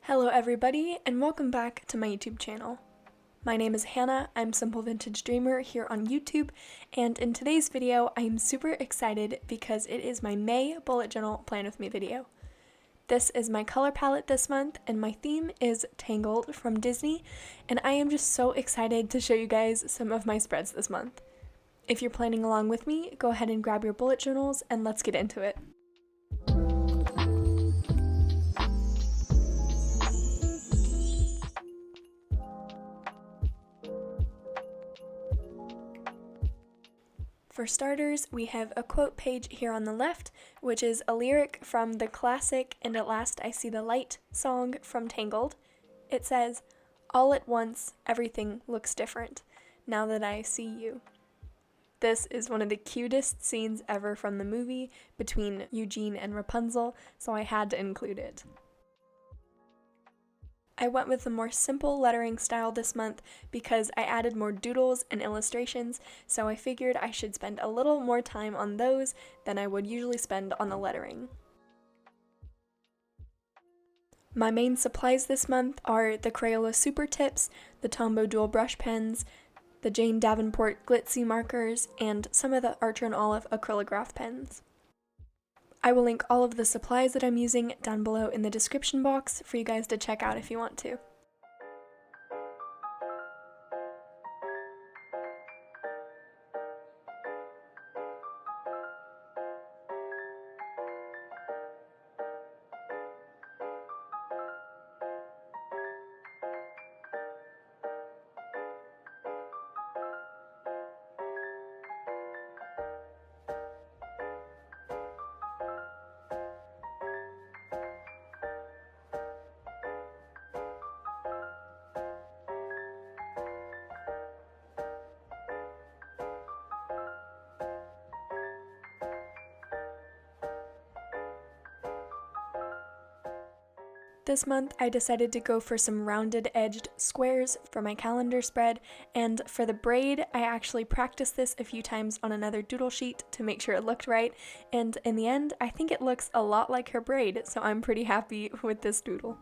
Hello everybody, and welcome back to my YouTube channel. My name is Hannah, I'm Simple Vintage Dreamer here on YouTube, and in today's video I am super excited because it is my May bullet journal plan with me video. This is my color palette this month, and my theme is Tangled from Disney, and I am just so excited to show you guys some of my spreads this month. If you're planning along with me, go ahead and grab your bullet journals and let's get into it. For starters, we have a quote page here on the left, which is a lyric from the classic "And at Last I See the Light" song from Tangled. It says, "All at once, everything looks different, now that I see you." This is one of the cutest scenes ever from the movie between Eugene and Rapunzel, so I had to include it. I went with a more simple lettering style this month because I added more doodles and illustrations, so I figured I should spend a little more time on those than I would usually spend on the lettering. My main supplies this month are the Crayola Super Tips, the Tombow Dual Brush Pens, the Jane Davenport Glitzy Markers, and some of the Archer & Olive acrylograph pens. I will link all of the supplies that I'm using down below in the description box for you guys to check out if you want to. This month I decided to go for some rounded edged squares for my calendar spread, and for the braid I actually practiced this a few times on another doodle sheet to make sure it looked right, and in the end I think it looks a lot like her braid, so I'm pretty happy with this doodle.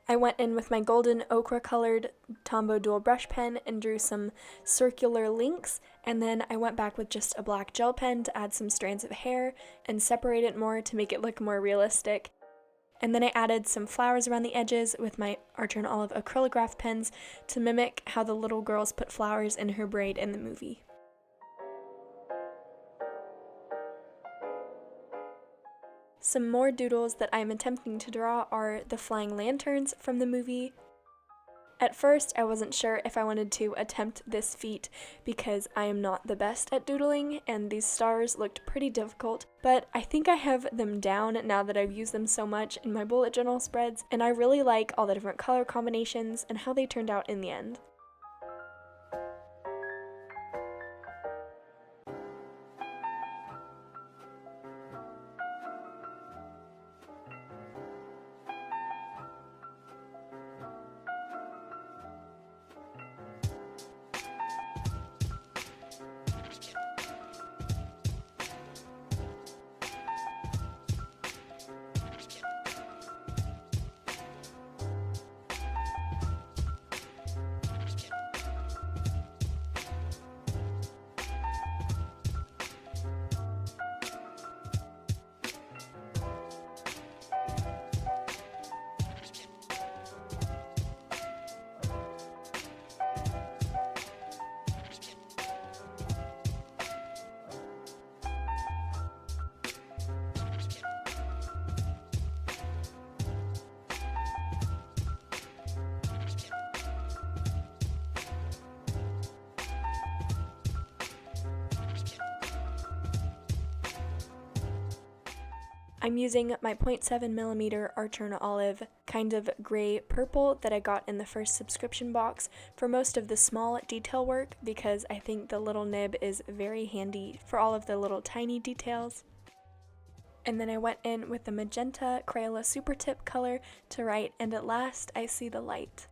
I went in with my golden ochre colored Tombow Dual Brush Pen and drew some circular links, and then I went back with just a black gel pen to add some strands of hair and separate it more to make it look more realistic. And then I added some flowers around the edges with my Archer & Olive acrylograph pens to mimic how the little girls put flowers in her braid in the movie. Some more doodles that I'm attempting to draw are the flying lanterns from the movie. At first, I wasn't sure if I wanted to attempt this feat because I am not the best at doodling and these stars looked pretty difficult, but I think I have them down now that I've used them so much in my bullet journal spreads, and I really like all the different color combinations and how they turned out in the end. I'm using my 0.7mm Archer & Olive kind of gray purple that I got in the first subscription box for most of the small detail work because I think the little nib is very handy for all of the little tiny details. And then I went in with the magenta Crayola Super Tip color to write "And at Last I See the Light."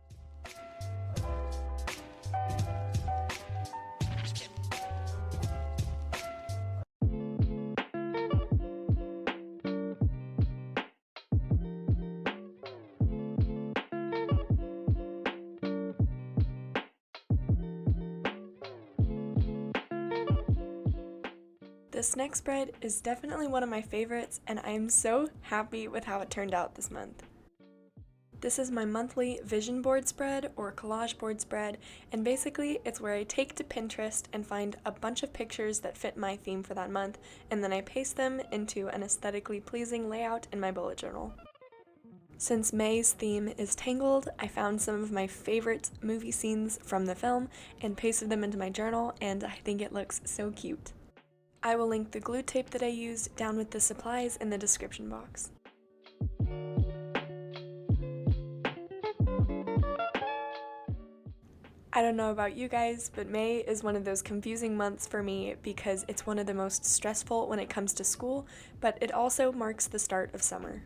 This next spread is definitely one of my favorites, and I am so happy with how it turned out this month. This is my monthly vision board spread or collage board spread, and basically it's where I take to Pinterest and find a bunch of pictures that fit my theme for that month, and then I paste them into an aesthetically pleasing layout in my bullet journal. Since May's theme is Tangled, I found some of my favorite movie scenes from the film and pasted them into my journal, and I think it looks so cute. I will link the glue tape that I used down with the supplies in the description box. I don't know about you guys, but May is one of those confusing months for me because it's one of the most stressful when it comes to school, but it also marks the start of summer.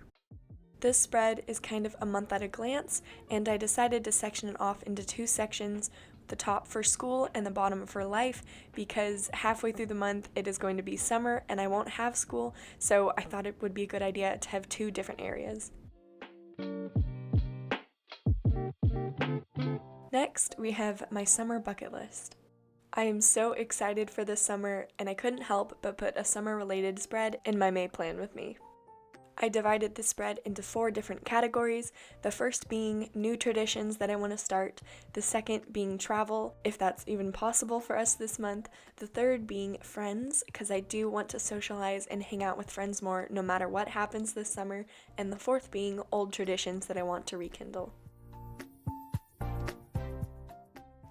This spread is kind of a month at a glance, and I decided to section it off into two sections, the top for school and the bottom for life, because halfway through the month it is going to be summer and I won't have school, so I thought it would be a good idea to have two different areas. Next, we have my summer bucket list. I am so excited for this summer, and I couldn't help but put a summer-related spread in my May plan with me. I divided the spread into 4 different categories, the first being new traditions that I want to start, the second being travel, if that's even possible for us this month, the third being friends, because I do want to socialize and hang out with friends more no matter what happens this summer, and the fourth being old traditions that I want to rekindle.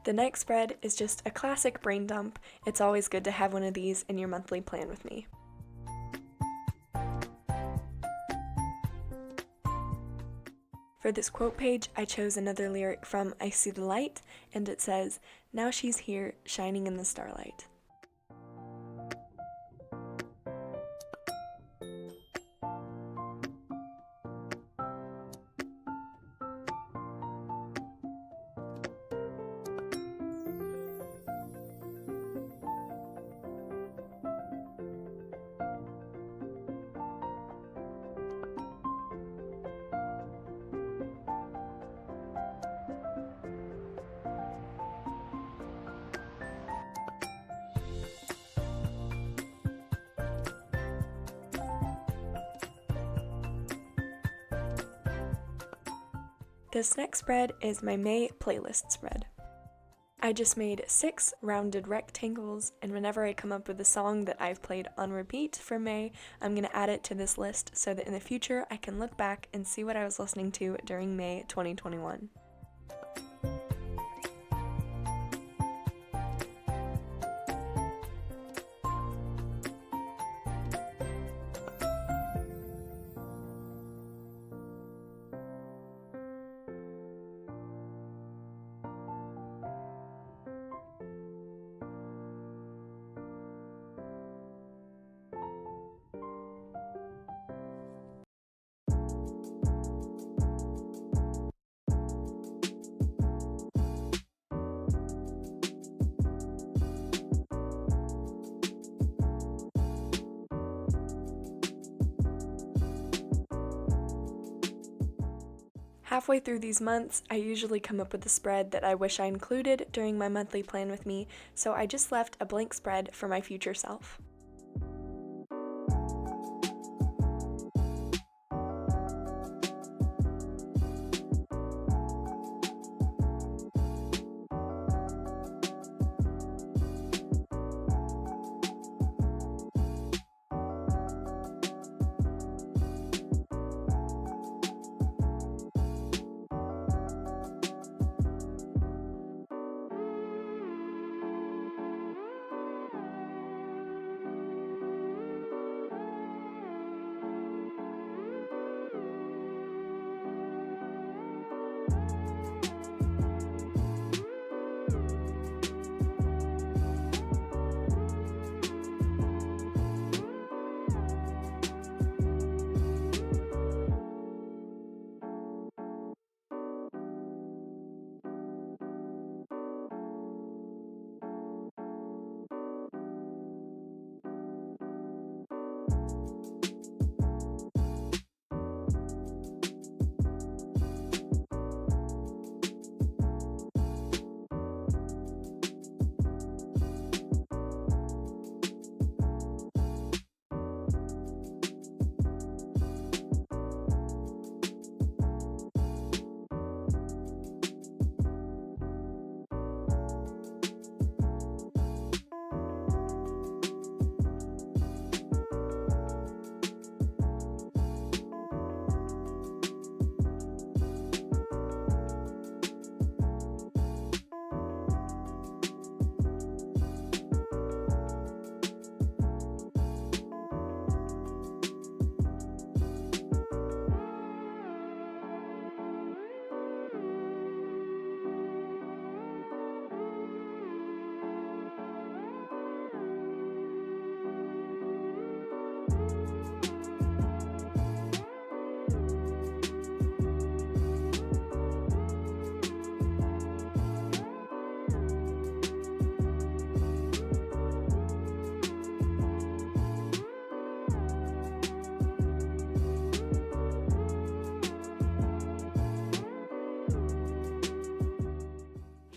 The next spread is just a classic brain dump. It's always good to have one of these in your monthly plan with me. For this quote page, I chose another lyric from I See the Light, and it says, "Now she's here, shining in the starlight." This next spread is my May playlist spread. I just made 6 rounded rectangles, and whenever I come up with a song that I've played on repeat for May, I'm going to add it to this list so that in the future I can look back and see what I was listening to during May 2021. Halfway through these months, I usually come up with a spread that I wish I included during my monthly plan with me, so I just left a blank spread for my future self.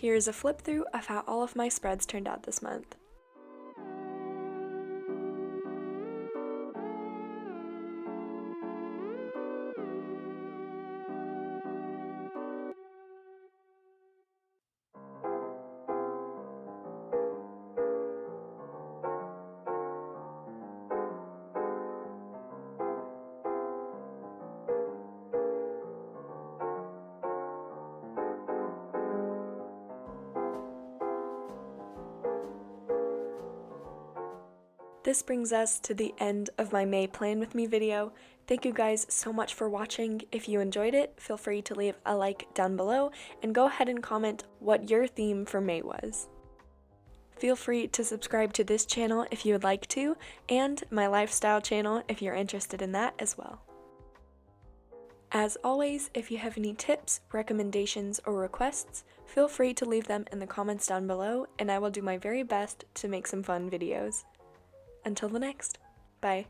Here's a flip through of how all of my spreads turned out this month. This brings us to the end of my May Plan With Me video. Thank you guys so much for watching. If you enjoyed it, feel free to leave a like down below and go ahead and comment what your theme for May was. Feel free to subscribe to this channel if you would like to, and my lifestyle channel if you're interested in that as well. As always, if you have any tips, recommendations, or requests, feel free to leave them in the comments down below, and I will do my very best to make some fun videos. Until the next, bye.